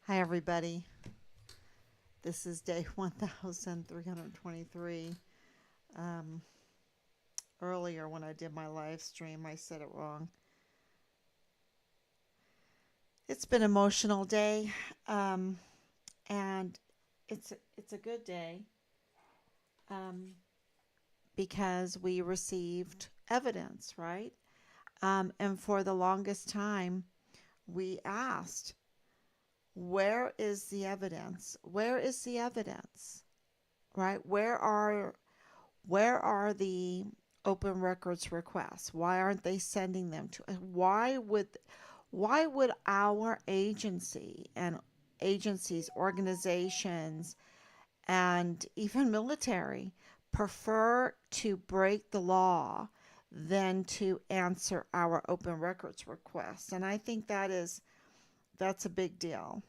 Hi, everybody. This is day 1323. Um, Earlier, when I did my live stream, I said it wrong. It's been an emotional day, um, and it's a good day um, because we received evidence, right? And for the longest time, we asked, "Where is the evidence? Where is the evidence?" Right? Where are the open records requests? Why aren't they sending them to us? Why would our agency and agencies, organizations, and even military prefer to break the law than to answer our open records requests? And I think that's a big deal.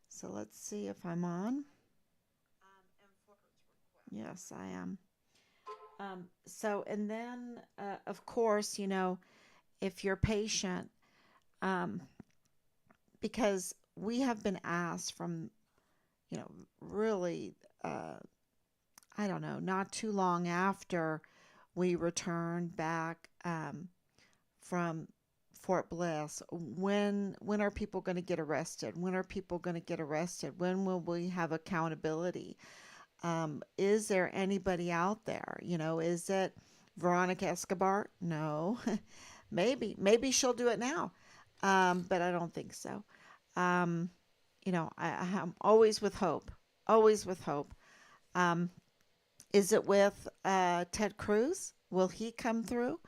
So let's see if I'm on. Yes, I am. And then, of course, if you're patient, um, because we have been asked from, you know, really, uh, I don't know, not too long after we returned back from Fort Bliss, when are people going to get arrested? When are people going to get arrested? When will we have accountability? Is there anybody out there? Is it Veronica Escobar? No. Maybe she'll do it now, but I don't think so. Um, I'm always with hope, always with hope. Um, is it with Ted Cruz? Will he come through?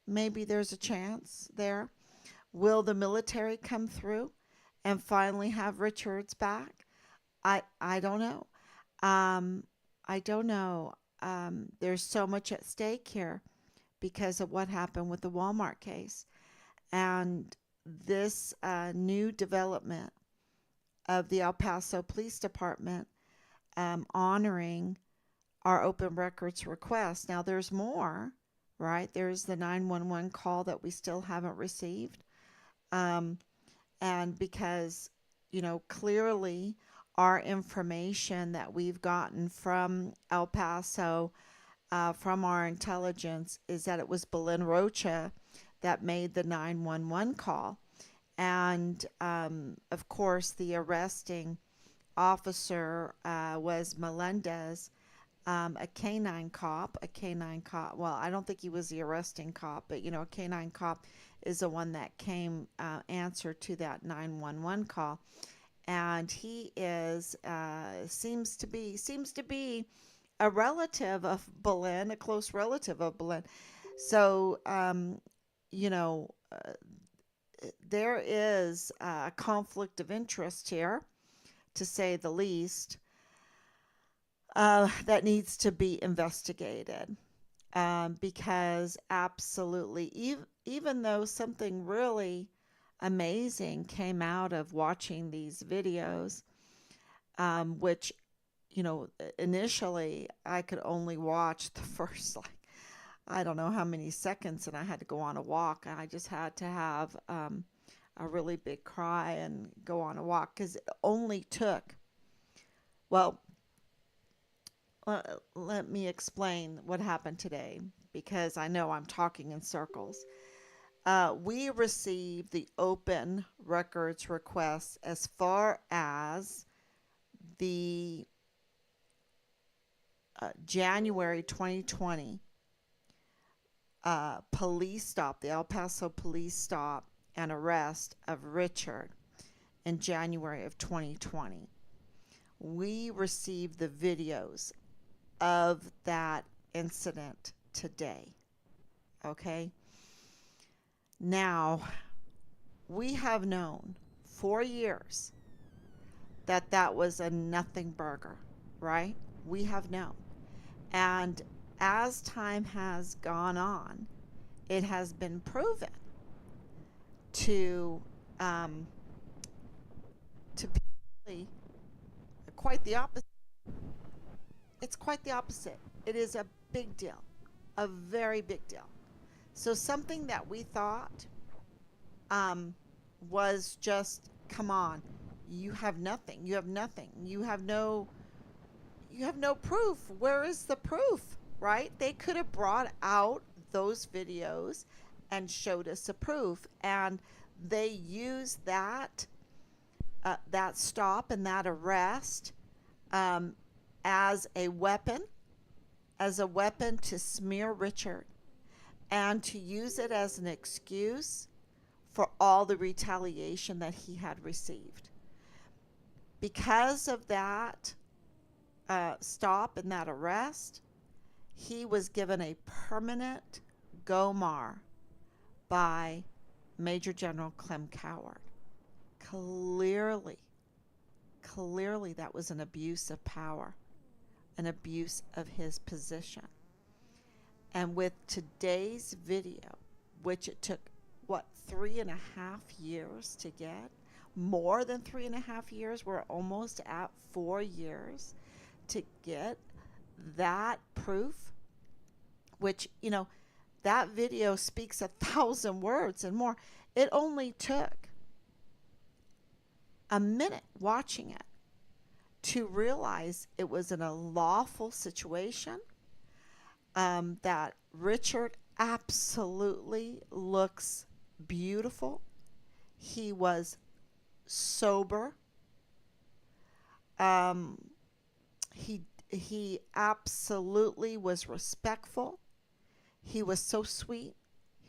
Maybe there's a chance there. Will the military come through and finally have Richards back? I don't know. Um, I don't know. There's so much at stake here because of what happened with the Walmart case. And this new development of the El Paso Police Department honoring our open records request. Now, there's more, right? There's the 911 call that we still haven't received. Um, and because, clearly our information that we've gotten from El Paso, from our intelligence, is that it was Belen Rocha that made the 911 call. And of course, the arresting officer was Melendez, a canine cop. A canine cop. Well, I don't think he was the arresting cop, but a canine cop is the one that came answer to that 911 call, and he is seems to be a relative of Belen, a close relative of Belen. So you know. There is a conflict of interest here, to say the least, that needs to be investigated. Because absolutely, even though something really amazing came out of watching these videos, which, initially I could only watch the first, like, I don't know how many seconds, and I had to go on a walk. I just had to have a really big cry and go on a walk because it only took, well, let me explain what happened today because I know I'm talking in circles. We received the open records request as far as the January 2020 police stop, the El Paso police stop and arrest of Richard in January of 2020. We received the videos of that incident today. Okay? Now, we have known for years that that was a nothing burger, right? We have known. And as time has gone on, it has been proven to um, to be really quite the opposite. It's quite the opposite. It is a big deal, a very big deal. So something that we thought um, was just, come on, you have nothing. You have nothing. You have no proof. Where is the proof? Right? They could have brought out those videos and showed us a proof, and they used that stop and that arrest um, as a weapon, to smear Richard and to use it as an excuse for all the retaliation that he had received. Because of that stop and that arrest, he was given a permanent GOMAR by Major General Clem Coward. Clearly, clearly that was an abuse of power, an abuse of his position. And with today's video, which it took, what, 3.5 years to get? More than 3.5 years. We're almost at 4 years to get that proof, which, that video speaks 1,000 words and more. It only took a minute watching it to realize it was in a lawful situation, that Richard absolutely looks beautiful. He was sober. Um, he absolutely was respectful. He was so sweet.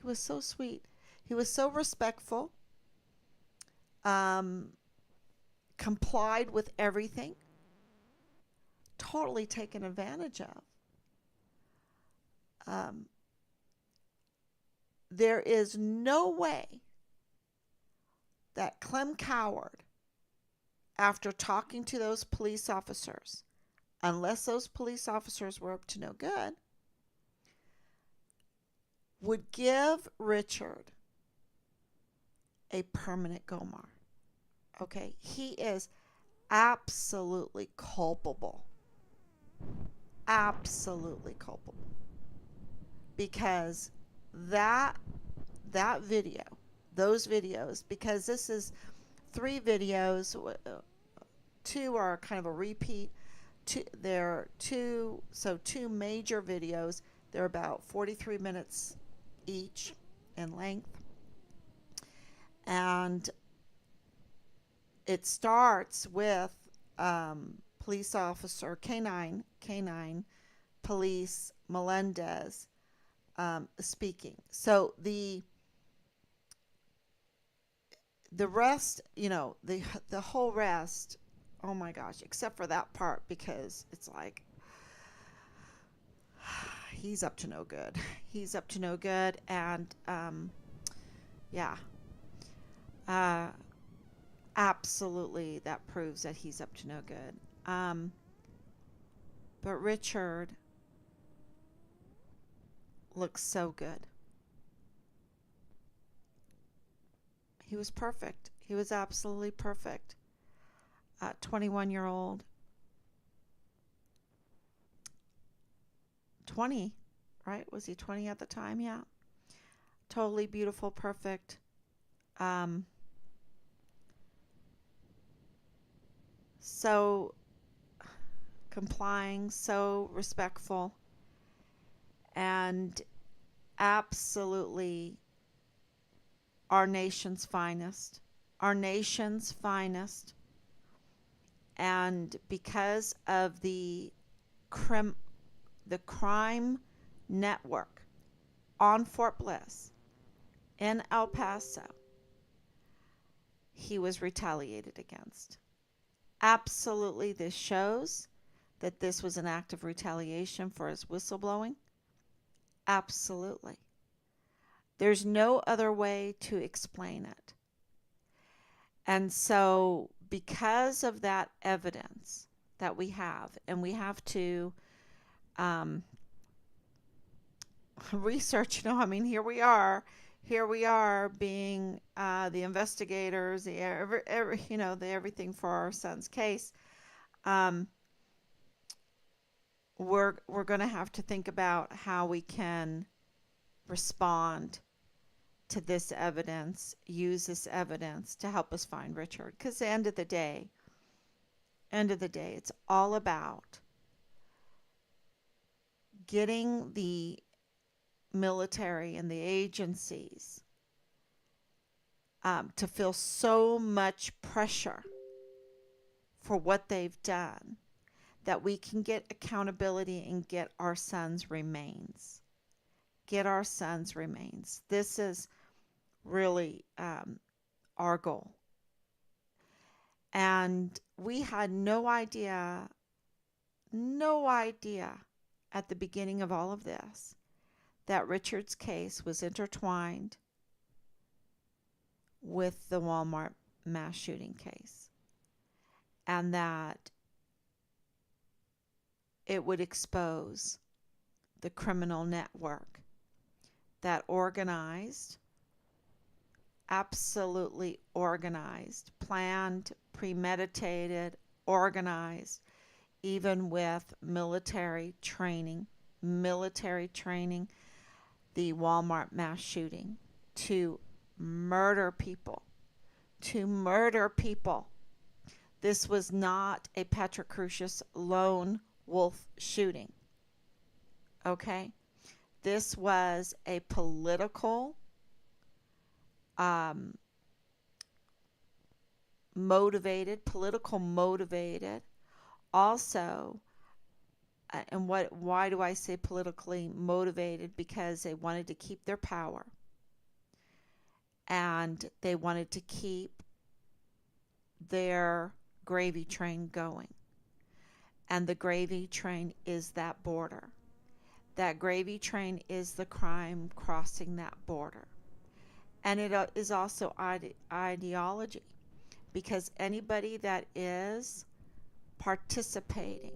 He was so sweet. He was so respectful. Um, Complied with everything. Totally taken advantage of. Um, there is no way that Clem Coward, after talking to those police officers, unless those police officers were up to no good, would give Richard a permanent GOMAR. Okay? He is absolutely culpable. Absolutely culpable. Because that video, those videos, because this is 3 videos, 2 are kind of a repeat. There are two major videos. They're about 43 minutes each in length, and it starts with police officer canine police Melendez speaking. So the rest, the whole rest, oh my gosh, except for that part, because it's like, he's up to no good. He's up to no good, and yeah, uh, absolutely, that proves that he's up to no good. But Richard looks so good. He was perfect. He was absolutely perfect. 21-year-old. 20, right? Was he 20 at the time? Yeah. Totally beautiful, perfect. So complying, so respectful, and absolutely our nation's finest. Our nation's finest. And because of the crime network on Fort Bliss in El Paso, he was retaliated against. Absolutely, this shows that this was an act of retaliation for his whistleblowing. Absolutely. There's no other way to explain it. And so, because of that evidence that we have, and we have to research, I mean, here we are being the investigators, the everything for our son's case. We're going to have to think about how we can respond to this evidence, use this evidence to help us find Richard. Because the end of the day, it's all about getting the military and the agencies to feel so much pressure for what they've done that we can get accountability and get our son's remains. Get our son's remains. This is really our goal. And we had no idea at the beginning of all of this that Richard's case was intertwined with the Walmart mass shooting case, and that it would expose the criminal network that organized, absolutely organized, planned, premeditated, organized, even with military training, the Walmart mass shooting to murder people, to murder people. This was not a Petra Crucius lone wolf shooting. Okay? This was a political motivated. Also, why do I say politically motivated? Because they wanted to keep their power, and they wanted to keep their gravy train going. And the gravy train is that border. That gravy train is the crime crossing that border. And it is also ideology, because anybody that is participating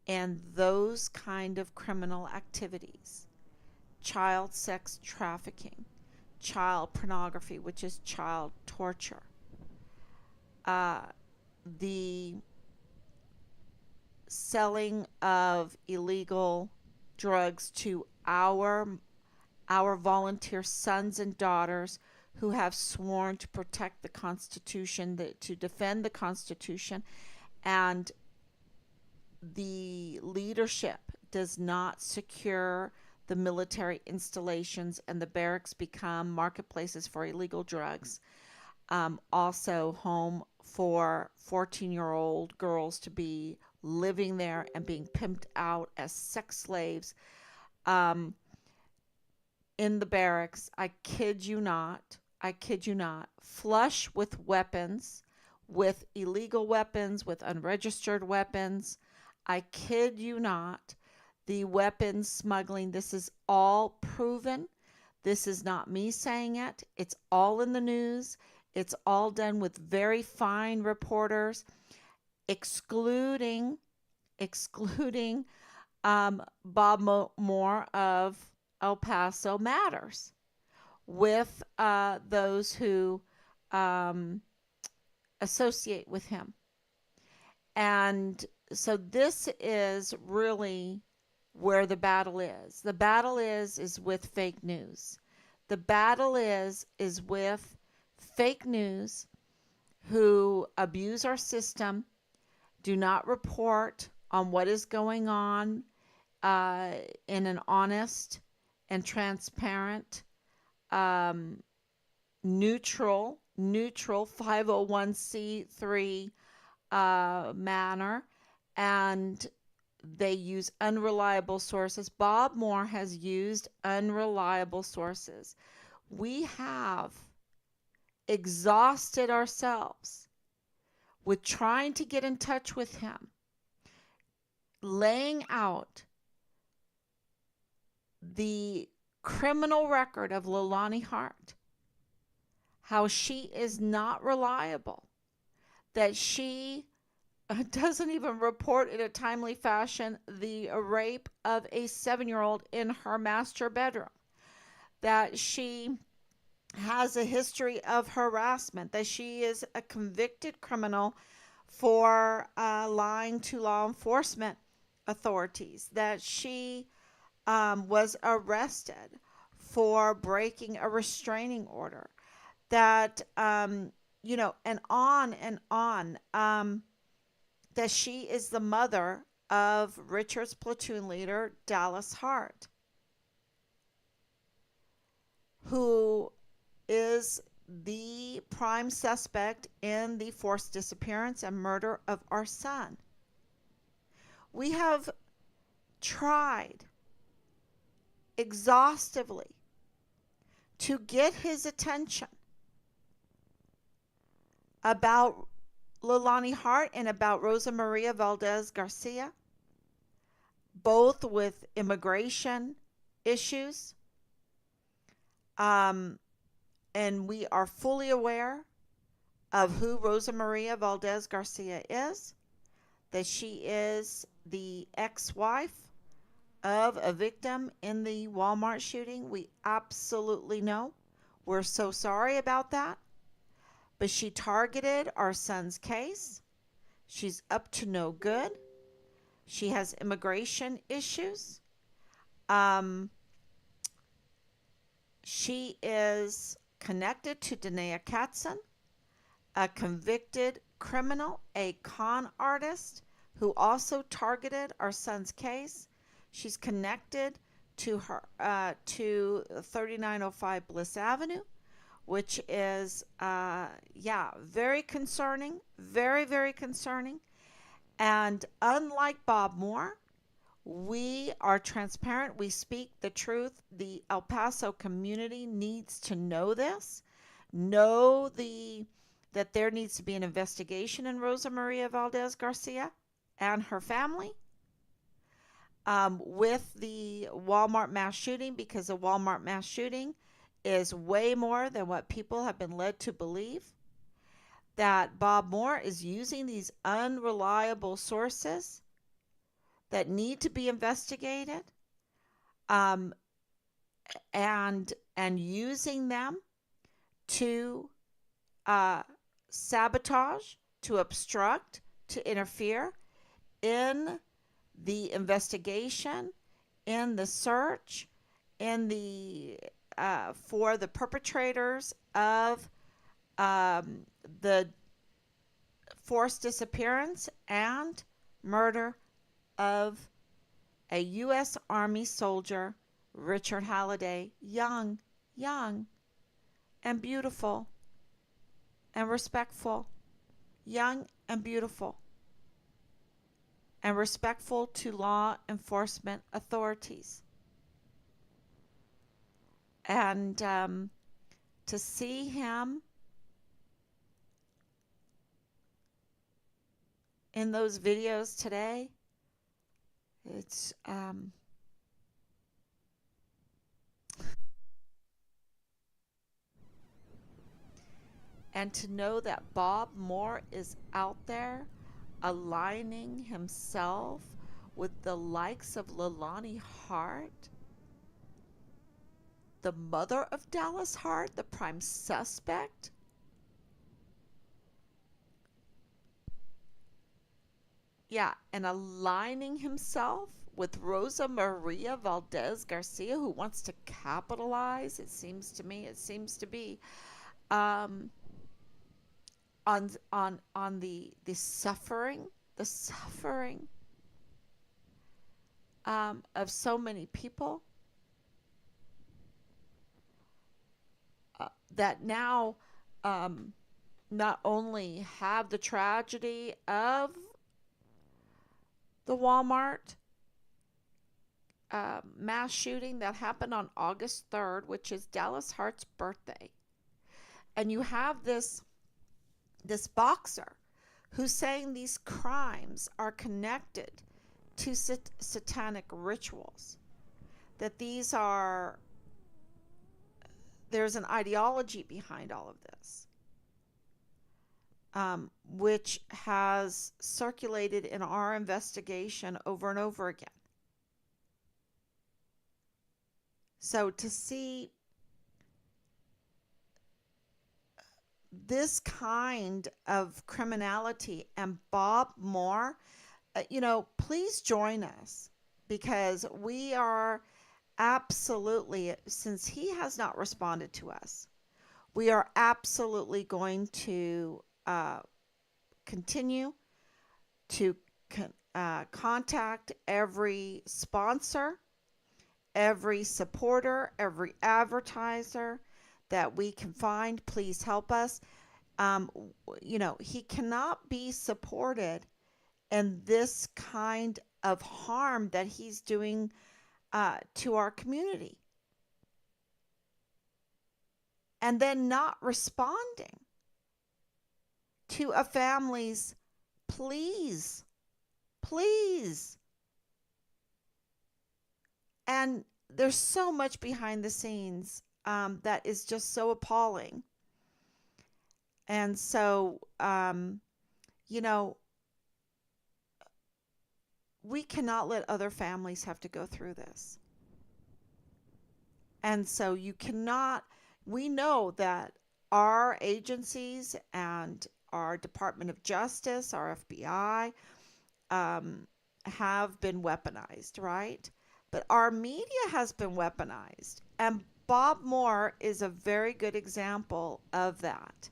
in those kind of criminal activities, child sex trafficking, child pornography, which is child torture, the selling of illegal drugs to our volunteer sons and daughters who have sworn to protect the Constitution, to defend the Constitution, and the leadership does not secure the military installations, and the barracks become marketplaces for illegal drugs. Also home for 14-year-old girls to be living there and being pimped out as sex slaves in the barracks. I kid you not, flush with weapons, with illegal weapons, with unregistered weapons. I kid you not. The weapons smuggling, this is all proven. This is not me saying it. It's all in the news. It's all done with very fine reporters, excluding Bob Moore of El Paso Matters, with those who associate with him. And so this is really where the battle is. The battle is with fake news. The battle is with fake news who abuse our system, do not report on what is going on in an honest and transparent, neutral 501c3 manner, and they use unreliable sources. Bob Moore has used unreliable sources. We have exhausted ourselves with trying to get in touch with him, laying out the criminal record of Leilani Hart, how she is not reliable, that she doesn't even report in a timely fashion the rape of a 7-year-old in her master bedroom, that she has a history of harassment, that she is a convicted criminal for lying to law enforcement authorities, that she was arrested for breaking a restraining order, that, and on and on, that she is the mother of Richard's platoon leader, Dallas Hart, who is the prime suspect in the forced disappearance and murder of our son. We have tried exhaustively to get his attention about Leilani Hart and about Rosa Maria Valdez Garcia, both with immigration issues. Um, and we are fully aware of who Rosa Maria Valdez Garcia is, that she is the ex wife of a victim in the Walmart shooting. We absolutely know. We're so sorry about that. But she targeted our son's case. She's up to no good. She has immigration issues. Um, she is connected to Danae Katzen, a convicted criminal, a con artist who also targeted our son's case. She's connected to her to 3905 Bliss Avenue, which is very concerning, very very concerning. And unlike Bob Moore, we are transparent. We speak the truth. The El Paso community needs to know this. Know that there needs to be an investigation in Rosa Maria Valdez Garcia and her family, with the Walmart mass shooting, because the Walmart mass shooting is way more than what people have been led to believe. That Bob Moore is using these unreliable sources that need to be investigated, um, and using them to uh, sabotage, to obstruct, to interfere in the investigation, in the search, in the for the perpetrators of the forced disappearance and murder of a U.S. Army soldier, Richard Halliday, young, young, and beautiful, and respectful, young and beautiful, and respectful to law enforcement authorities. And to see him in those videos today, it's and to know that Bob Moore is out there aligning himself with the likes of Leilani Hart, the mother of Dallas Hart, the prime suspect. Yeah, and aligning himself with Rosa Maria Valdez Garcia, who wants to capitalize, it seems to be, um, on the suffering, the suffering, of so many people, that now, um, not only have the tragedy of the Walmart mass shooting that happened on August 3rd, which is Dallas Hart's birthday, and you have this boxer who's saying these crimes are connected to satanic rituals, that there's an ideology behind all of this, which has circulated in our investigation over and over again. So to see this kind of criminality and Bob Moore, please join us, because we are absolutely, since he has not responded to us, we are absolutely going to continue to contact every sponsor, every supporter, every advertiser that we can find. Please help us. Um, he cannot be supported in this kind of harm that he's doing to our community, and then not responding to a family's please, please. And there's so much behind the scenes that is just so appalling. And so, you know, we cannot let other families have to go through this. And so you cannot, we know that our agencies and our Department of Justice, our FBI, um, have been weaponized, right? But our media has been weaponized. And Bob Moore is a very good example of that.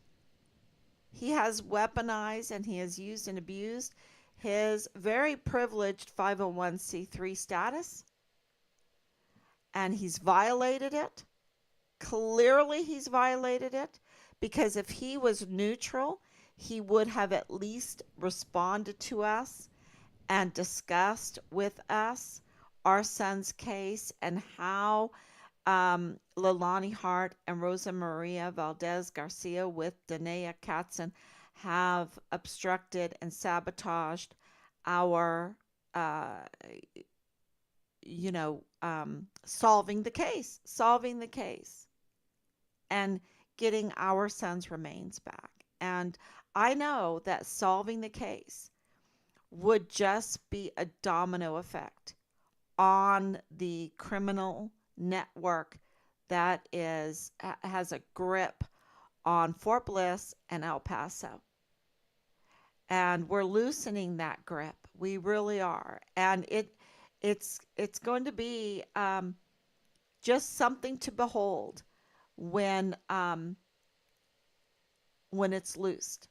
He has weaponized and he has used and abused his very privileged 501c3 status, and he's violated it. Clearly, he's violated it, because if he was neutral, he would have at least responded to us and discussed with us our son's case and how Leilani Hart and Rosa Maria Valdez Garcia with Danae Katzen have obstructed and sabotaged our, uh, solving the case, and getting our son's remains back. And I know that solving the case would just be a domino effect on the criminal network that has a grip on Fort Bliss and El Paso. And we're loosening that grip. We really are. And it's going to be just something to behold when it's loosed,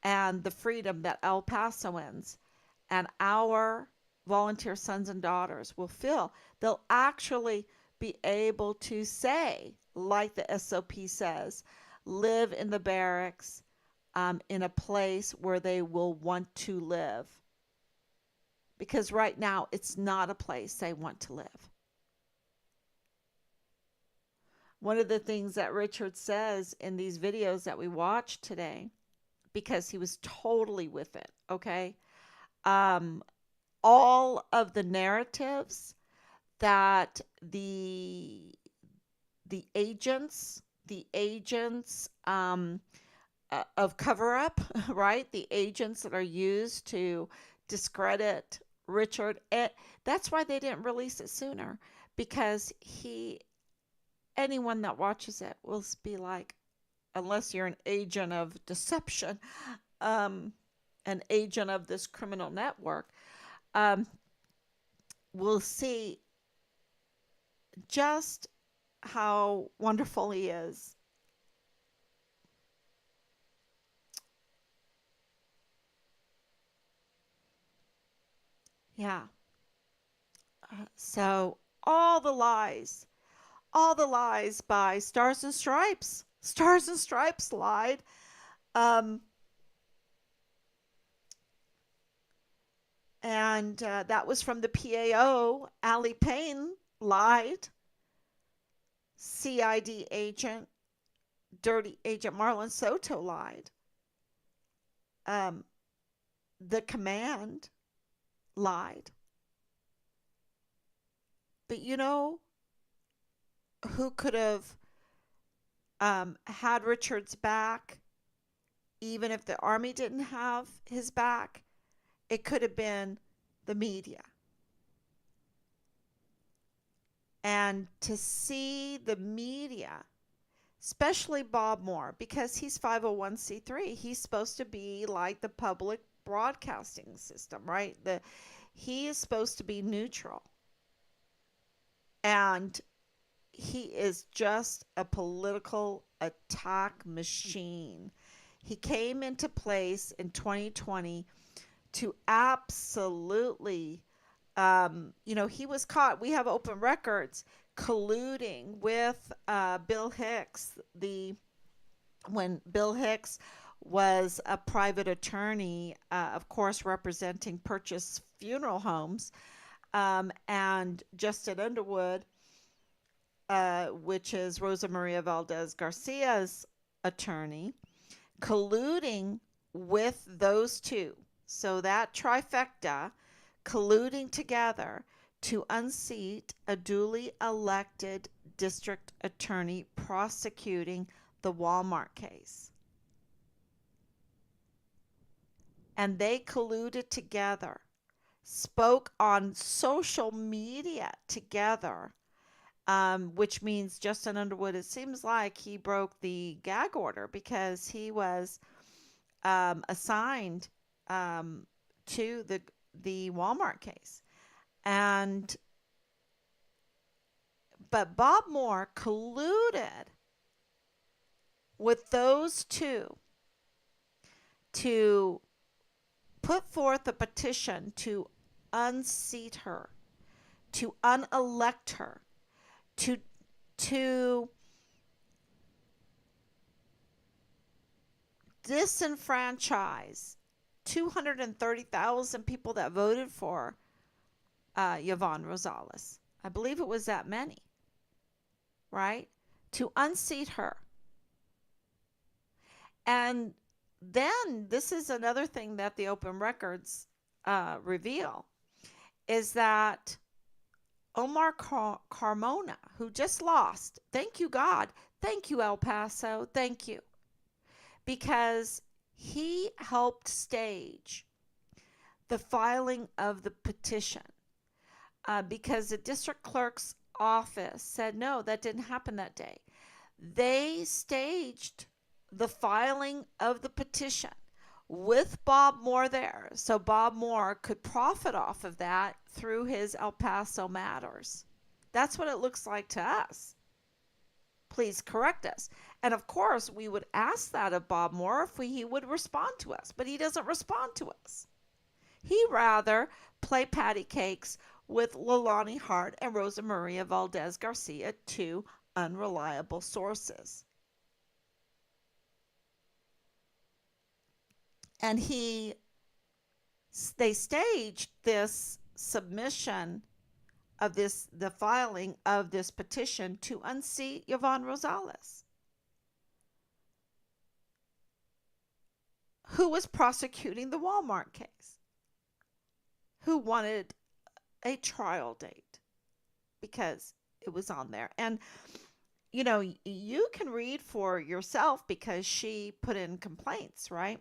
and the freedom that El Pasoans and our volunteer sons and daughters will feel. They'll actually be able to say, like the SOP says, live in the barracks, in a place where they will want to live. Because right now, it's not a place they want to live. One of the things that Richard says in these videos that we watched today, because he was totally with it, okay? Um, all of the narratives that the agents of cover up, right? The agents that are used to discredit Richard. That's why they didn't release it sooner, because anyone that watches it will be like, unless you're an agent of deception, um, an agent of this criminal network, um, will see just how wonderful he is. Yeah. So all the lies by Stars and Stripes. Stars and Stripes lied. Um, and that was from the PAO. Allie Payne lied. CID agent, Dirty Agent Marlon Soto lied. Um, the command lied. But who could have had Richard's back, even if the army didn't have his back? It could have been the media. And to see the media, especially Bob Moore, because he's 501c3, he's supposed to be like the public broadcasting system, right? He is supposed to be neutral. And he is just a political attack machine. He came into place in 2020 to absolutely, he was caught. We have open records colluding with Bill Hicks, the when Bill Hicks was a private attorney, of course, representing Purchase Funeral Homes, and Justin Underwood, which is Rosa Maria Valdez Garcia's attorney, colluding with those two. So that trifecta colluding together to unseat a duly elected district attorney prosecuting the Walmart case. And they colluded together, spoke on social media together, which means Justin Underwood, it seems like he broke the gag order because he was assigned to the Walmart case. And but Bob Moore colluded with those two to put forth a petition to unseat her, to unelect her, to to disenfranchise 230,000 people that voted for Yvonne Rosales. I believe it was that many, right? To unseat her. And then this is another thing that the open records reveal is that Omar Carmona, who just lost, thank you, God, thank you, El Paso, thank you, because he helped stage the filing of the petition because the district clerk's office said no, that didn't happen that day. They staged the filing of the petition with Bob Moore there, so Bob Moore could profit off of that through his El Paso matters. That's what it looks like to us. Please correct us. And of course, we would ask that of Bob Moore if he would respond to us, but he doesn't respond to us. He rather play patty cakes with Lalani Hart and Rosa Maria Valdez Garcia, two unreliable sources. And they staged this submission of the filing of this petition to unseat Yvonne Rosales, who was prosecuting the Walmart case, who wanted a trial date because it was on there. And you can read for yourself because she put in complaints, right?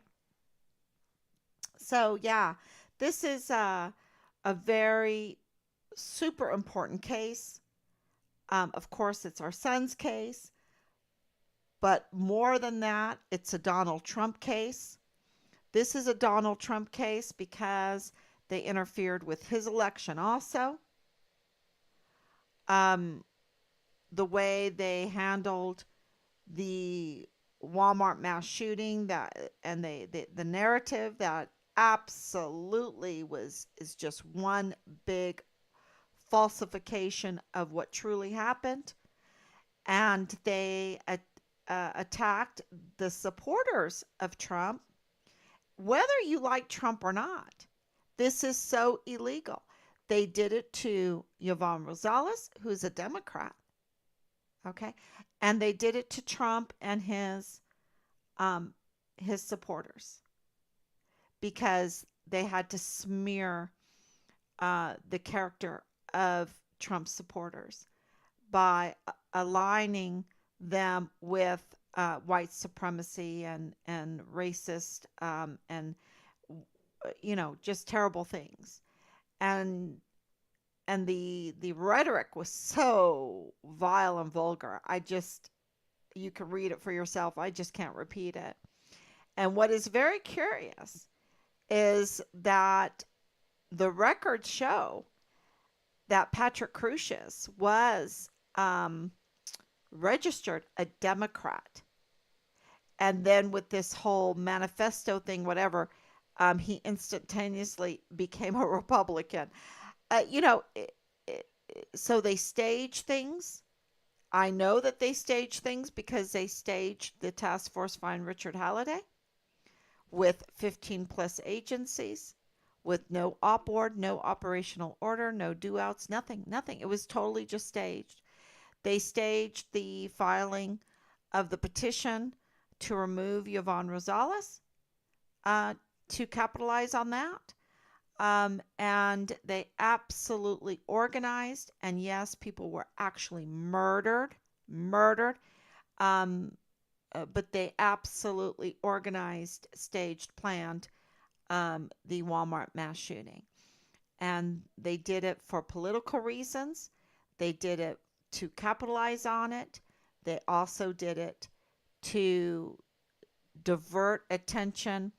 So yeah, this is a very super important case. Of course, it's our son's case, but more than that, it's a Donald Trump case. This is a Donald Trump case because they interfered with his election also. Um, the way they handled the Walmart mass shooting, that and the narrative that absolutely is just one big falsification of what truly happened. And they attacked the supporters of Trump, whether you like Trump or not. This is so illegal. They did it to Yvonne Rosales, who's a Democrat. Okay. And they did it to Trump and his supporters because they had to smear the character of Trump's supporters by aligning them with white supremacy and racist and just terrible things. And the rhetoric was so vile and vulgar. You can read it for yourself. I just can't repeat it. And what is very curious is that the records show that Patrick Crusius was um, registered a Democrat. And then with this whole manifesto thing, whatever, he instantaneously became a Republican. You know, so they stage things. I know that they stage things because they staged the task force find Richard Halliday with 15 plus agencies, with no op board, no operational order, no do outs, nothing, nothing. It was totally just staged. They staged the filing of the petition to remove Yvonne Rosales uh, to capitalize on that. And they absolutely organized, and yes, people were actually murdered. Um, but they absolutely organized, staged, planned the Walmart mass shooting. And they did it for political reasons. They did it to capitalize on it. They also did it to divert attention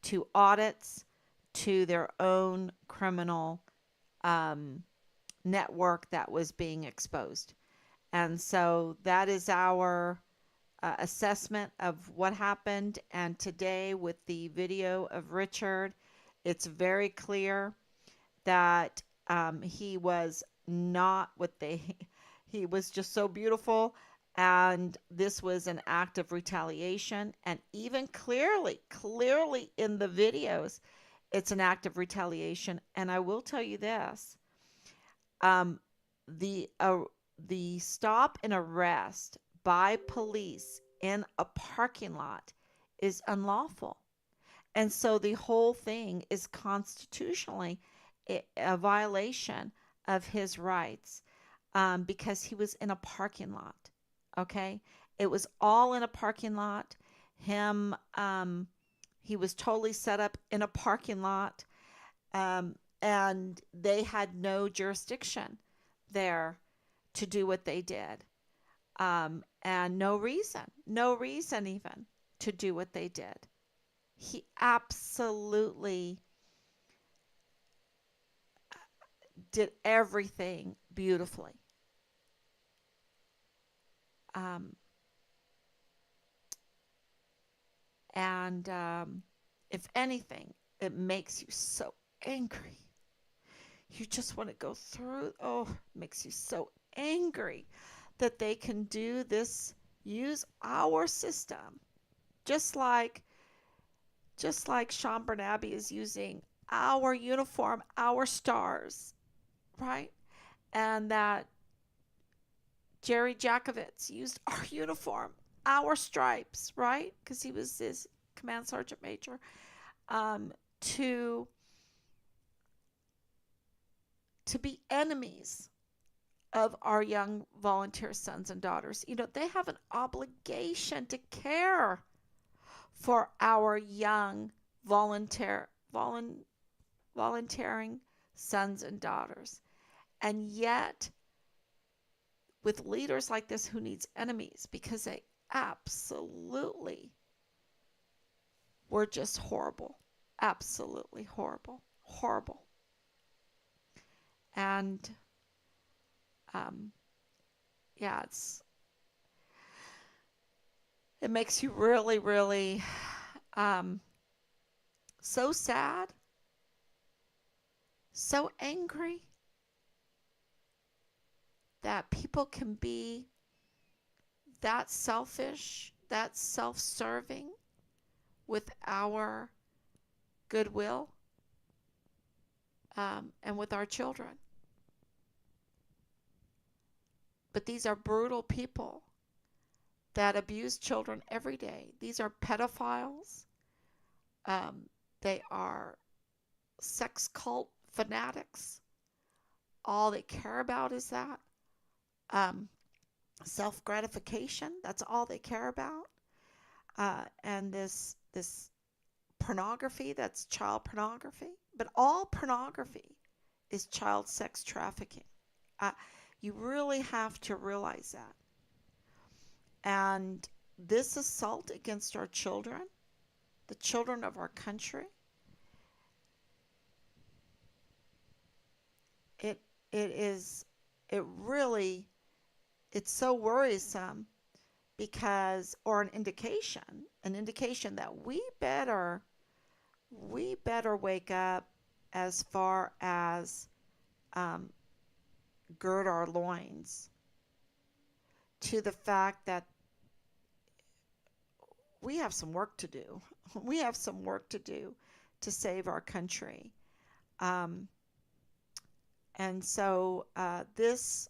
to audits, to their own criminal um, network that was being exposed. And so that is our assessment of what happened. And today, with the video of Richard, it's very clear that he was not what they, he was just so beautiful. And this was an act of retaliation. And even clearly in the videos, it's an act of retaliation. And I will tell you this, um, the uh, the stop and arrest by police in a parking lot is unlawful. And so the whole thing is constitutionally a violation of his rights because he was in a parking lot. Okay. It was all in a parking lot. Him, he was totally set up in a parking lot. Um, and they had no jurisdiction there to do what they did. And no reason even to do what they did. He absolutely did everything beautifully. Um, and if anything, it makes you so angry. You just want to go through. Oh, it makes you so angry that they can do this, use our system, just like Sean Bernabe is using our uniform, our stars, right? And that Jerry Jakovitz used our uniform, our stripes, right? Because he was his command sergeant major, um, to be enemies of our young volunteer sons and daughters. You know, they have an obligation to care for our young volunteering sons and daughters. And yet, with leaders like this, who needs enemies because they absolutely were just horrible, absolutely horrible. And um, yeah, it makes you really um, so sad, so angry that people can be that selfish, that self-serving with our goodwill, and with our children. But these are brutal people that abuse children every day. These are pedophiles. Um, they are sex cult fanatics. All they care about is that. Um, Self gratification. That's all they care about. And this pornography, that's child pornography. But all pornography is child sex trafficking. Uh, you really have to realize that. And this assault against our children, the children of our country, it it is, it really, it's so worrisome because, or an indication that we better wake up as far as um, gird our loins to the fact that we have some work to do. We have some work to do to save our country. Um, and so this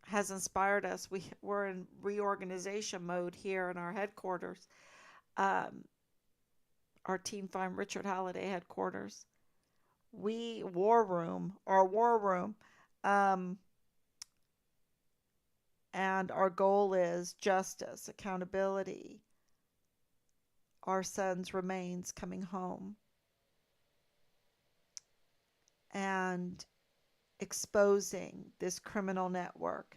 has inspired us. We're in reorganization mode here in our headquarters, um, our Team Find Richard Halliday headquarters. We war room, our war room, um, and our goal is justice, accountability, our son's remains coming home, and exposing this criminal network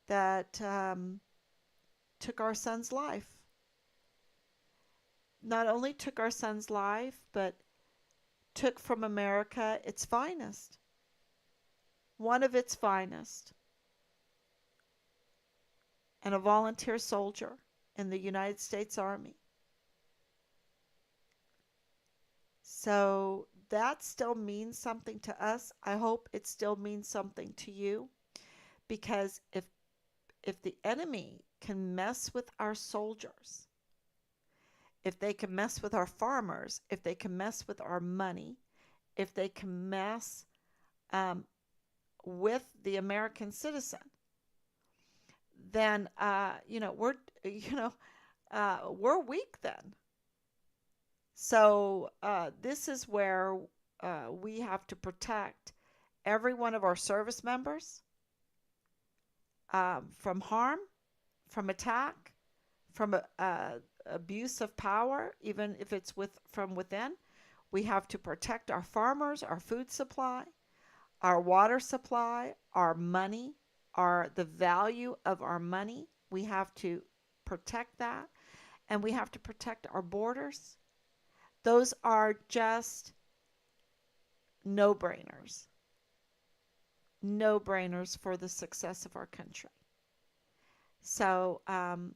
that took our son's life. Not only took our son's life, but took from America its finest, one of its finest, and a volunteer soldier in the United States Army. So that still means something to us. I hope it still means something to you, because if the enemy can mess with our soldiers, if they can mess with our farmers, if they can mess with our money, if they can mess um, with the American citizen, then you know we're weak then. So this is where we have to protect every one of our service members from harm, from attack, from abuse of power, even if it's from within. We have to protect our farmers, our food supply, our water supply, our money, the value of our money. We have to protect that, and we have to protect our borders. Those are just no brainers, no brainers for the success of our country. So, and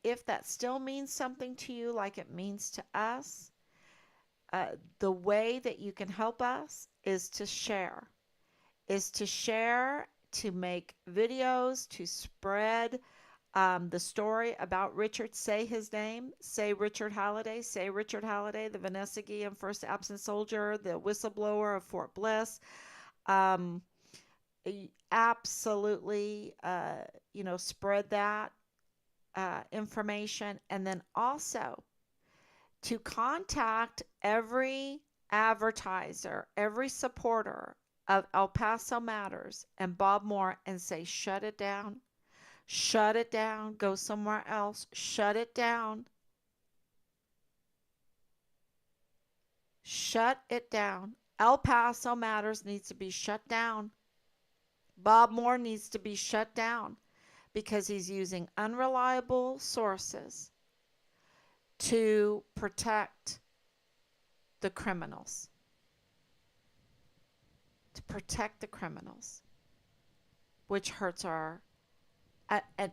if that still means something to you, like it means to us, the way that you can help us is to share, to make videos, to spread the story about Richard. Say his name. Say Richard Halliday. Say Richard Halliday, the Vanessa Guillen first absent soldier, the whistleblower of Fort Bliss. Um, Absolutely, spread that information, and then also to contact every advertiser, every supporter of El Paso Matters and Bob Moore and say, shut it down. Shut it down. Go somewhere else. Shut it down. Shut it down. El Paso Matters needs to be shut down. Bob Moore needs to be shut down because he's using unreliable sources to protect the criminals. To protect the criminals, which hurts our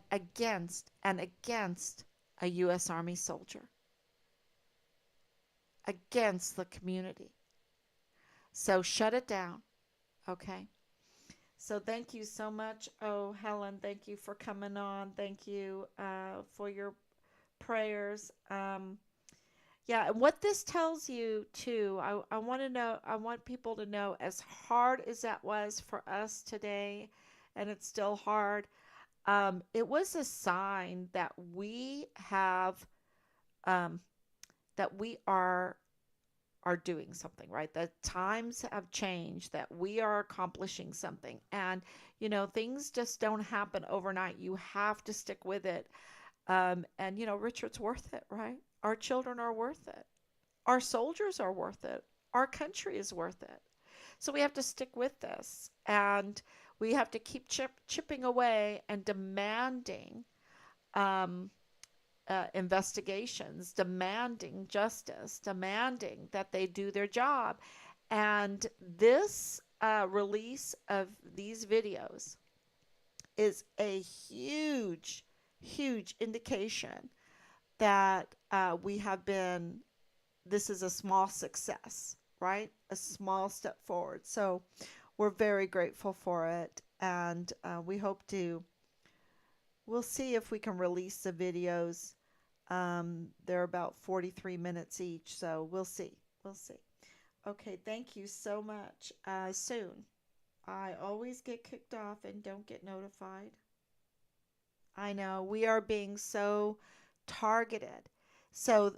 against a U.S. Army soldier, against the community. So shut it down, okay? So thank you so much. Oh, Helen, thank you for coming on. Thank you for your prayers. Yeah, and what this tells you too, I want to know, I want people to know, as hard as that was for us today, and it's still hard, it was a sign that we have, um, that we are doing something, right? That times have changed, that we are accomplishing something. And, things just don't happen overnight. You have to stick with it. And, Richard's worth it, right? Our children are worth it. Our soldiers are worth it. Our country is worth it. So we have to stick with this. And we have to keep chipping away and demanding um, investigations, demanding justice, demanding that they do their job. And this release of these videos is a huge, huge indication that we have been, this is a small success, right? A small step forward. So we're very grateful for it. And we hope to, we'll see if we can release the videos. They're about 43 minutes each. So we'll see. We'll see. Okay. Thank you so much. Soon. I always get kicked off and don't get notified. I know we are being so targeted. So,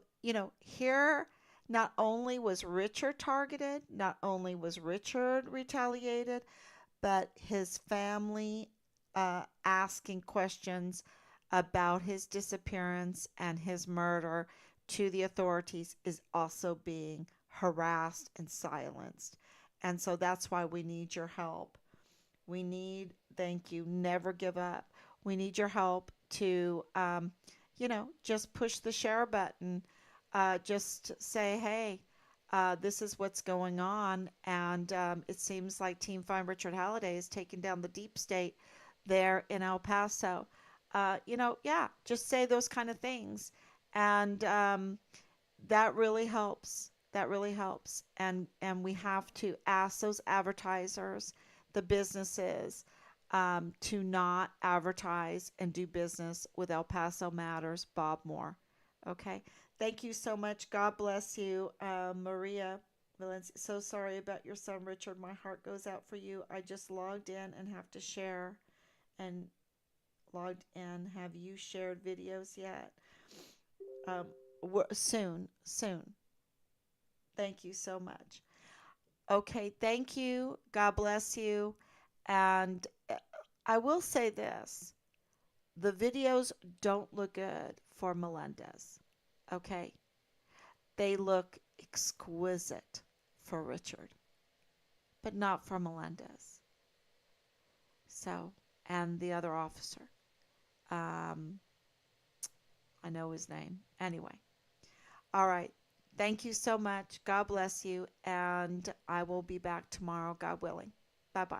here not only was Richard targeted, not only was Richard retaliated, but his family asking questions about his disappearance and his murder to the authorities is also being harassed and silenced. And so that's why we need your help. We need, thank you, never give up. We need your help to, just push the share button. Just say, hey, this is what's going on. And it seems like Team Find Richard Halliday is taking down the deep state there in El Paso. Yeah, just say those kind of things. And that really helps. That really helps. And we have to ask those advertisers, the businesses, to not advertise and do business with El Paso Matters, Bob Moore. Okay. Thank you so much. God bless you, Maria Valencia. So sorry about your son, Richard. My heart goes out for you. I just logged in and have to share and logged in. Have you shared videos yet? Um, soon, soon. Thank you so much. Okay, thank you. God bless you. And I will say this, the videos don't look good for Melendez. Okay, they look exquisite for Richard, but not for Melendez. So, and the other officer. Um, I know his name. Anyway, all right. Thank you so much. God bless you. And I will be back tomorrow, God willing. Bye bye.